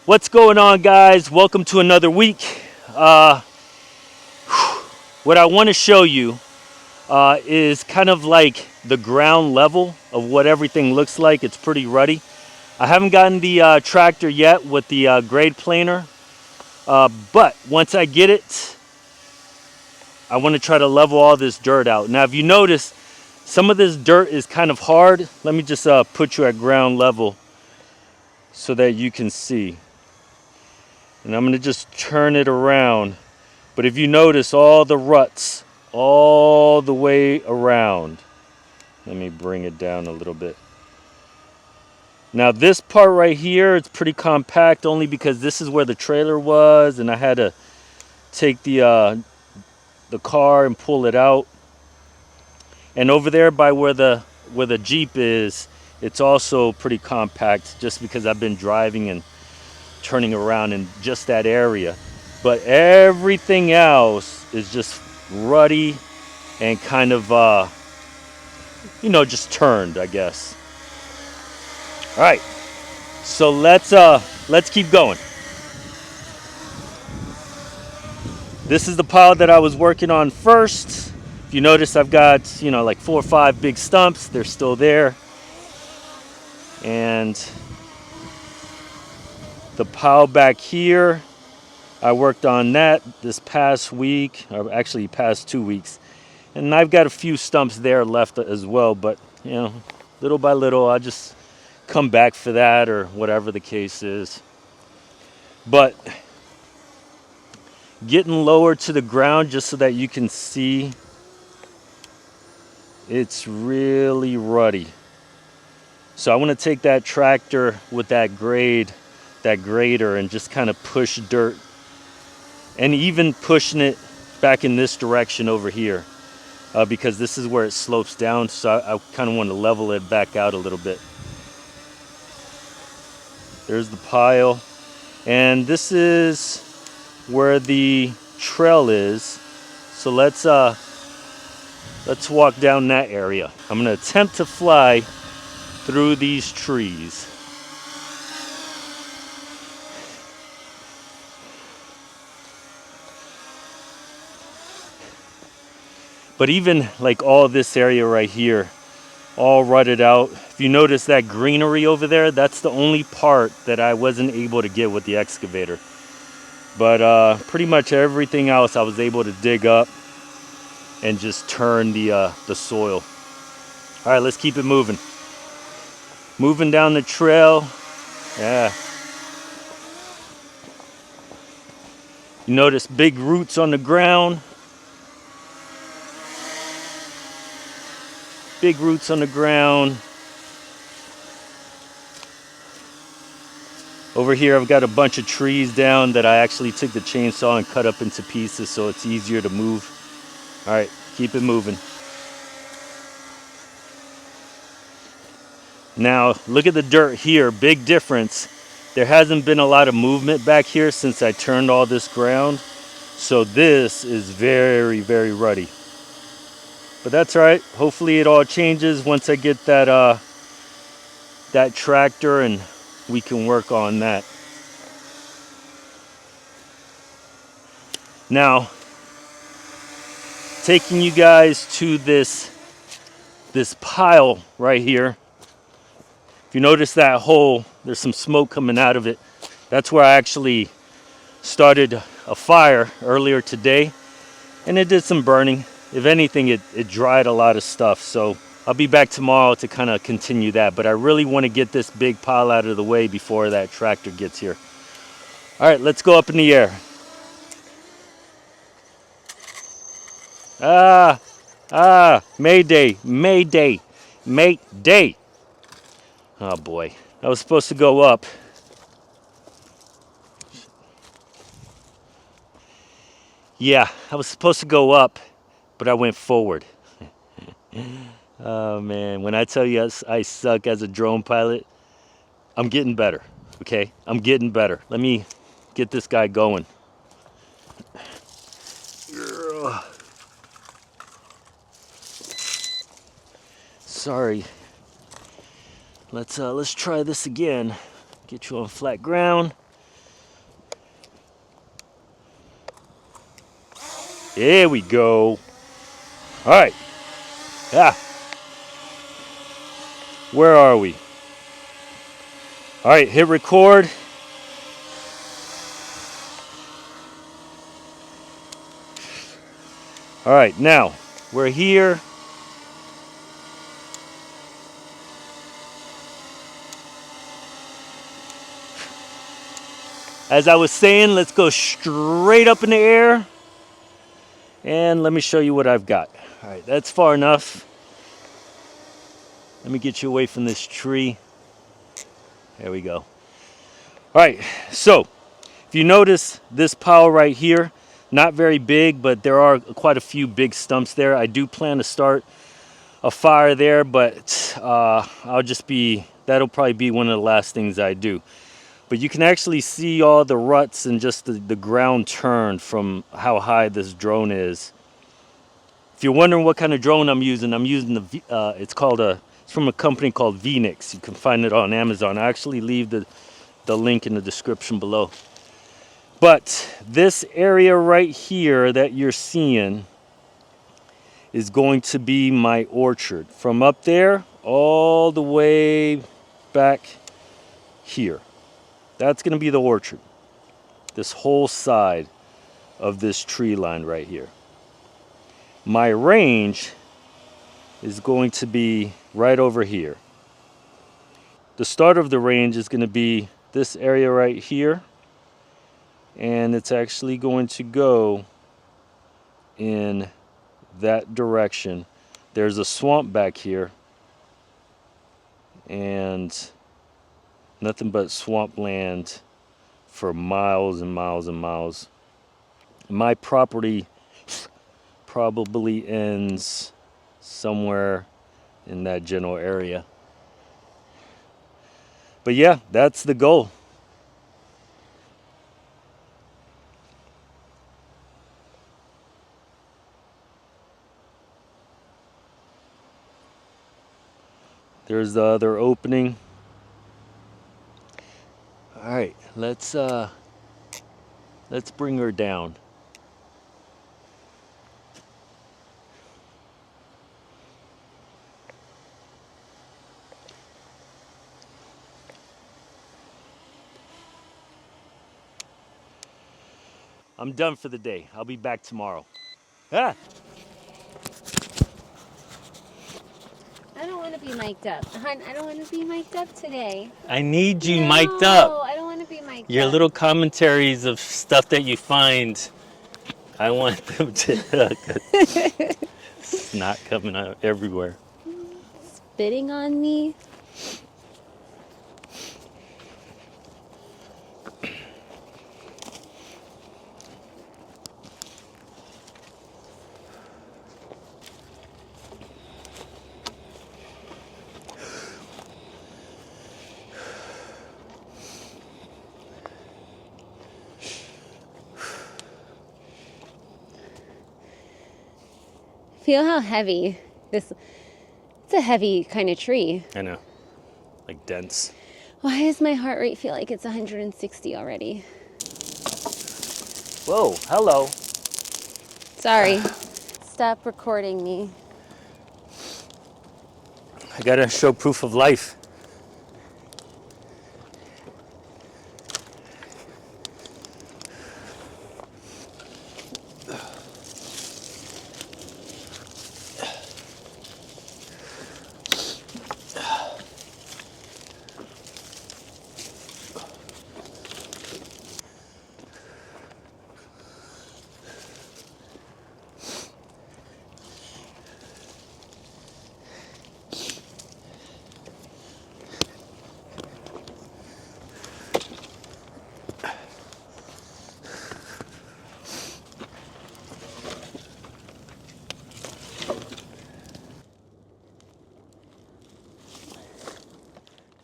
What's going on, guys? Welcome to another week. What I want to show you is kind of like the ground level of what everything looks like. It's pretty ruddy. I haven't gotten the tractor yet with the grade planer, but once I get it, I want to try to level all this dirt out. Now, if you notice, some of this dirt is kind of hard. Let me just put you at ground level so that you can see. And I'm going to just turn it around. But if you notice all the ruts all the way around, let me bring it down a little bit. Now this part right here, it's pretty compact only because this is where the trailer was and I had to take the car and pull it out. And over there by where the Jeep is, it's also pretty compact just because I've been driving and turning around in just that area. But everything else is just ruddy and kind of just turned, I guess. All right, so let's keep going. This is the pile that I was working on first. If you notice, I've got like 4 or 5 big stumps. They're still there. And the pile back here, I worked on that this past week, or actually past 2 weeks. And I've got a few stumps there left as well, but little by little, I'll just come back for that or whatever the case is. But getting lower to the ground just so that you can see, it's really ruddy. So I want to take that tractor with that grader, and just kind of push dirt, and even pushing it back in this direction over here. Because this is where it slopes down, so I kind of want to level it back out a little bit. There's the pile, and this is where the trail is. So let's walk down that area. I'm going to attempt to fly through these trees. But even like all this area right here, all rutted out. If you notice that greenery over there, that's the only part that I wasn't able to get with the excavator. But pretty much everything else I was able to dig up and just turn the soil. All right, let's keep it moving. Moving down the trail. Yeah. You notice big roots on the ground. Big roots on the ground. Over here I've got a bunch of trees down that I actually took the chainsaw and cut up into pieces so it's easier to move. All right, keep it moving. Now look at the dirt here, big difference. There hasn't been a lot of movement back here since I turned all this ground. So this is very, very ruddy. But that's all right. Hopefully it all changes once I get that tractor and we can work on that. Now, taking you guys to this pile right here. If you notice that hole, there's some smoke coming out of it. That's where I actually started a fire earlier today, and it did some burning. If anything, it dried a lot of stuff. So I'll be back tomorrow to kind of continue that. But I really want to get this big pile out of the way before that tractor gets here. All right, let's go up in the air. Mayday, mayday, mayday. Oh boy, I was supposed to go up. Yeah, I was supposed to go up, but I went forward. Oh man, when I tell you I suck as a drone pilot, I'm getting better, okay? I'm getting better. Let me get this guy going. Sorry. Let's try this again. Get you on flat ground. There we go. All right. Ah, where are we? All right, hit record. All right, now we're here. As I was saying, let's go straight up in the air. And let me show you what I've got. All right, that's far enough. Let me get you away from this tree. There we go. All right, so if you notice this pile right here, not very big, but there are quite a few big stumps there. I do plan to start a fire there, but that'll probably be one of the last things I do. But you can actually see all the ruts and just the ground turn from how high this drone is. If you're wondering what kind of drone I'm using it's from a company called Phoenix. You can find it on Amazon. I actually leave the link in the description below. But this area right here that you're seeing is going to be my orchard. From up there all the way back here. That's going to be the orchard. This whole side of this tree line right here. My range is going to be right over here. The start of the range is going to be this area right here. And it's actually going to go in that direction. There's a swamp back here. And nothing but swampland for miles and miles and miles. My property probably ends somewhere in that general area. But yeah, that's the goal. There's the other opening. All right, let's bring her down. I'm done for the day. I'll be back tomorrow. Ah! I don't want to be mic'd up. Hon, I don't want to be mic'd up today. I need you No, mic'd up. I don't want to be mic'd Your up. little commentaries of stuff that you find, I want them to snot coming out everywhere. Spitting on me? Feel how heavy this. It's a heavy kind of tree. I know, like dense. Why does my heart rate feel like it's 160 already? Whoa, hello. Sorry. Stop recording me. I gotta show proof of life.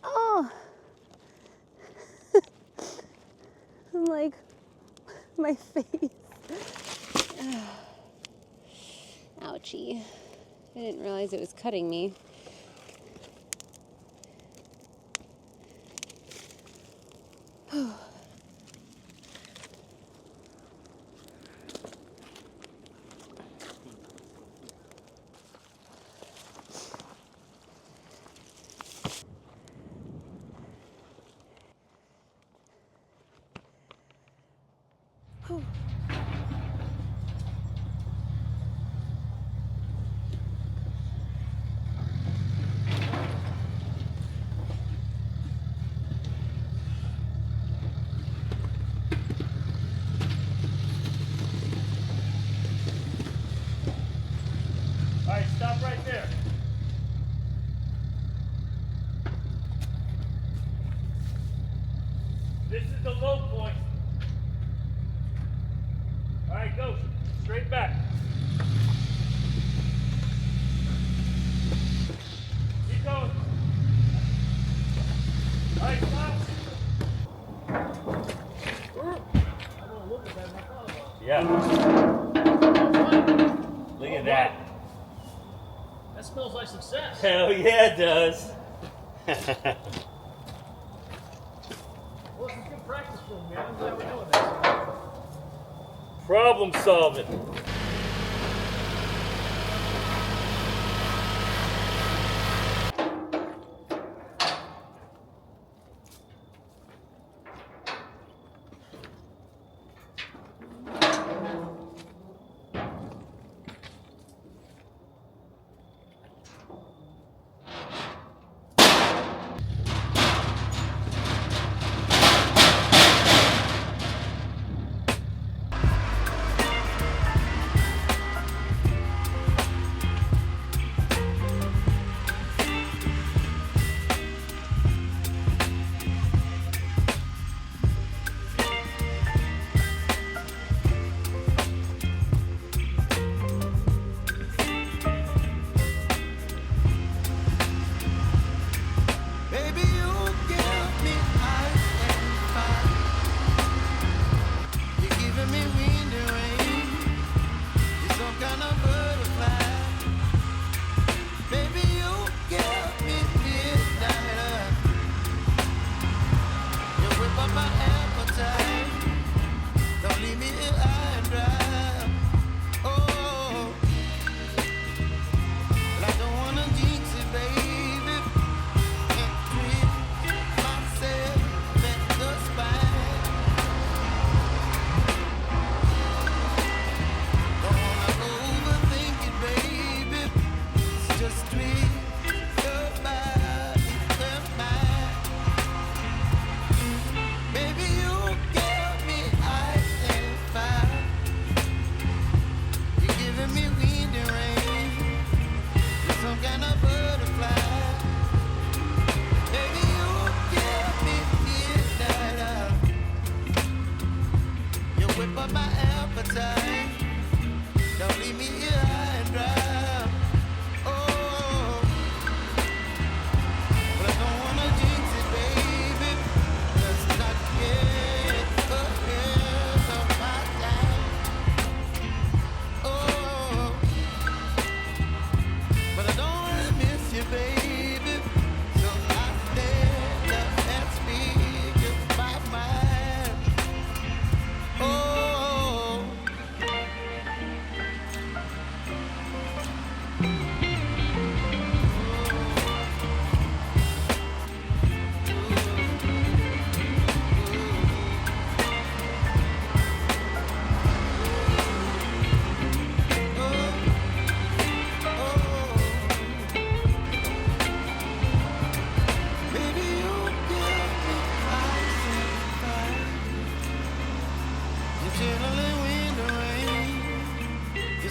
Oh! I'm like, my face. Ouchie. I didn't realize it was cutting me. Whew. All right, stop right there. This is the low point. All right, go straight back. Keep going. All right, stop. Yeah. Look at that. That smells like success. Hell yeah, it does. Well, this is good practice for me, man. I'm glad we're doing this. Problem solving.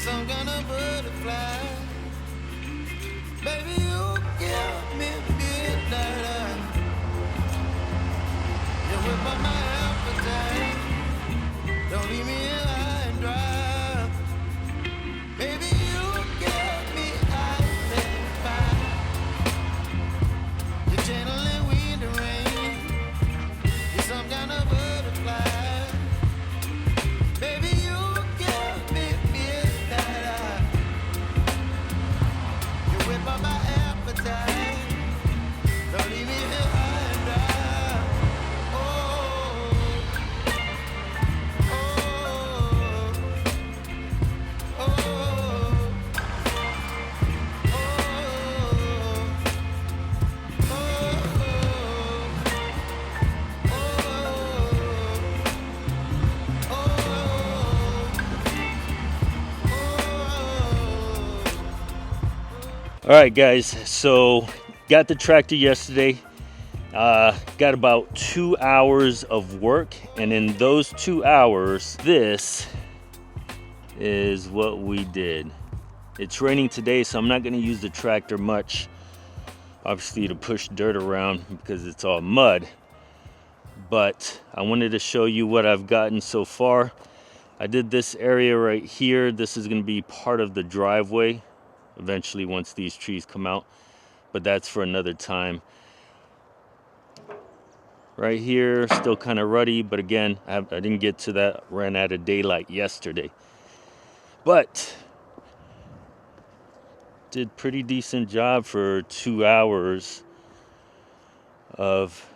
Some kind of butterfly. Baby, you give me midnight. You whip up my appetite. Don't leave me high and dry. Baby, you give me ice and fire. You're channeling wind and rain. You're some kind of butterfly. Baby, you give me midnight. You whip up my appetite. All right, guys, so got the tractor yesterday. Got about 2 hours of work, and in those 2 hours, this is what we did. It's raining today, so I'm not going to use the tractor much, obviously, to push dirt around because it's all mud. But I wanted to show you what I've gotten so far. I did this area right here. This is going to be part of the driveway eventually once these trees come out, but that's for another time. Right here, still kind of ruddy, but again, I didn't get to that. Ran out of daylight yesterday, but did pretty decent job for 2 hours of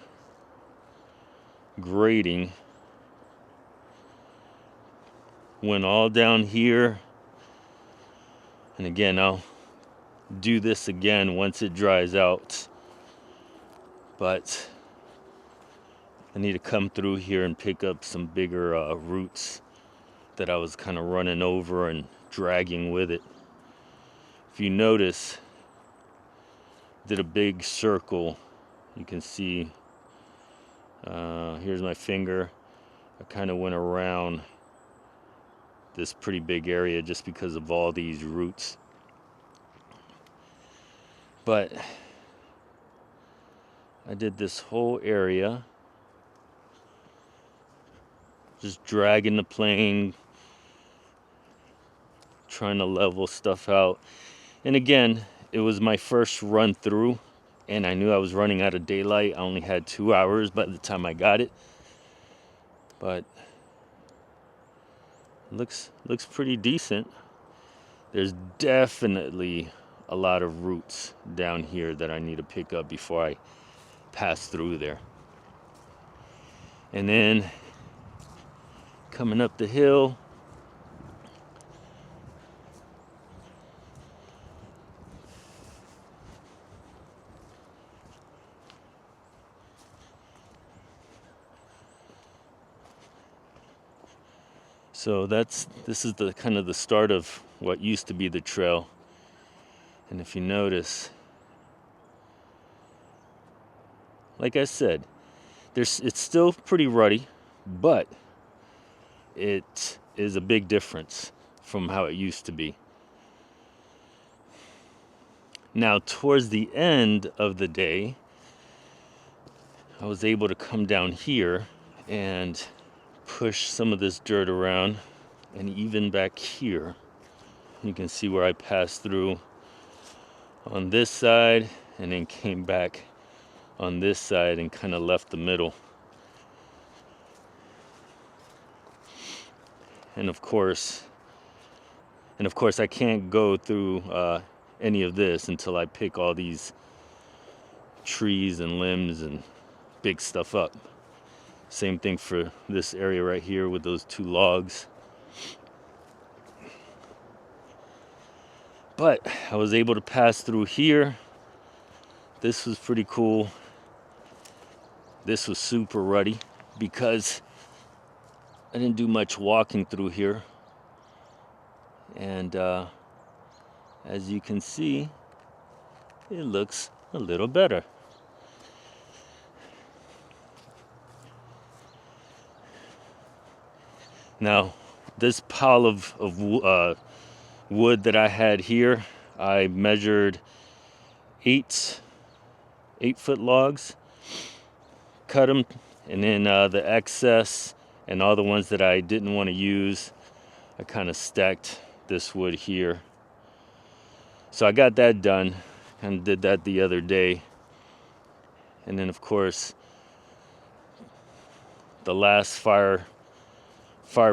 grading. Went all down here, and again, I'll do this again once it dries out, but I need to come through here and pick up some bigger roots that I was kind of running over and dragging with it. If you notice, did a big circle. You can see, here's my finger. I kind of went around this pretty big area just because of all these roots. But I did this whole area, just dragging the plane, trying to level stuff out. And again, it was my first run through, and I knew I was running out of daylight. I only had 2 hours by the time I got it, but looks pretty decent. There's definitely a lot of roots down here that I need to pick up before I pass through there. And then coming up the hill, so this is the kind of the start of what used to be the trail. And if you notice, like I said, it's still pretty ruddy, but it is a big difference from how it used to be. Now, towards the end of the day, I was able to come down here and push some of this dirt around, and even back here, you can see where I passed through on this side and then came back on this side and kind of left the middle. And of course I can't go through any of this until I pick all these trees and limbs and big stuff up. Same thing for this area right here with those 2 logs. But I was able to pass through here. This was pretty cool. This was super ruddy because I didn't do much walking through here. And as you can see, it looks a little better. Now, this pile of wood that I had here, I measured 8-foot logs, cut them, and then the excess and all the ones that I didn't want to use, I kind of stacked this wood here. So I got that done and did that the other day. And then of course, the last fire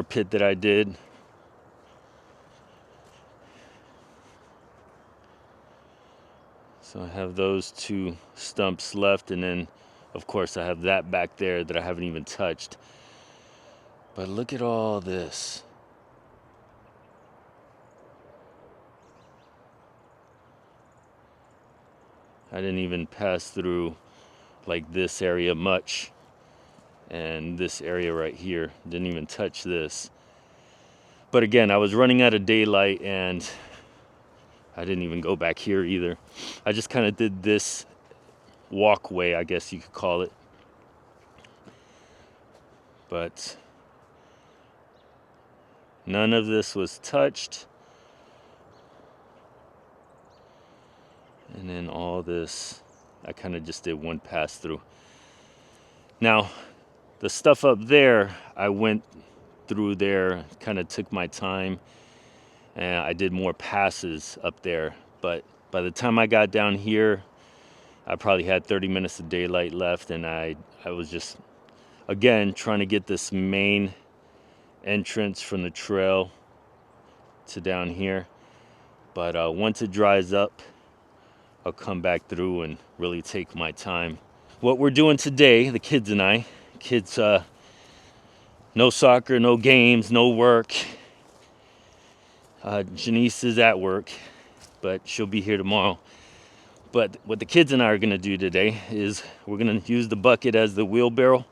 pit that I did, so I have those 2 stumps left, and then of course I have that back there that I haven't even touched. But look at all this. I didn't even pass through like this area much, and this area right here, didn't even touch this. But again, I was running out of daylight, and I didn't even go back here either. I just kind of did this walkway, I guess you could call it. But none of this was touched. And then all this, I kind of just did one pass through. Now, the stuff up there, I went through there, kind of took my time, and I did more passes up there. But by the time I got down here, I probably had 30 minutes of daylight left, and I was just, again, trying to get this main entrance from the trail to down here. But once it dries up, I'll come back through and really take my time. What we're doing today, the kids and I, no soccer, no games, no work. Janice is at work, but she'll be here tomorrow. But what the kids and I are gonna do today is we're gonna use the bucket as the wheelbarrow.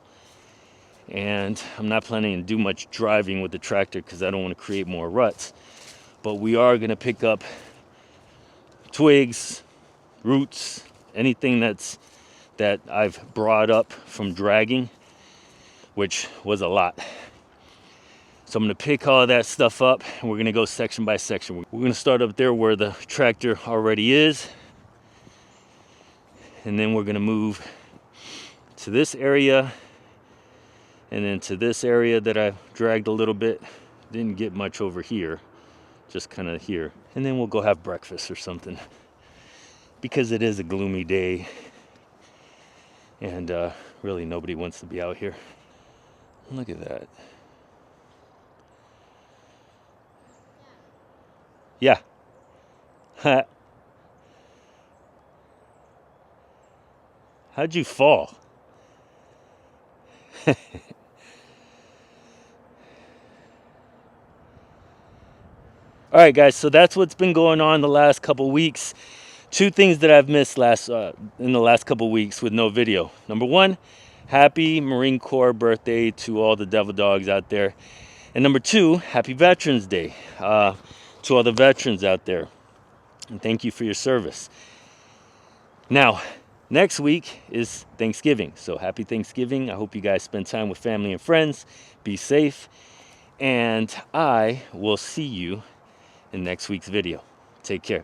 And I'm not planning to do much driving with the tractor because I don't want to create more ruts. But we are gonna pick up twigs, roots, anything that I've brought up from dragging, which was a lot. So I'm gonna pick all that stuff up and we're gonna go section by section. We're gonna start up there where the tractor already is. And then we're gonna move to this area and then to this area that I dragged a little bit. Didn't get much over here, just kind of here. And then we'll go have breakfast or something because it is a gloomy day and really nobody wants to be out here. Look at that. Yeah. How'd you fall? All right, guys, so that's what's been going on the last couple weeks. Two things that I've missed in the last couple weeks with no video. Number one, happy Marine Corps birthday to all the devil dogs out there. And number two, happy Veterans Day to all the veterans out there. And thank you for your service. Now, next week is Thanksgiving. So happy Thanksgiving. I hope you guys spend time with family and friends. Be safe. And I will see you in next week's video. Take care.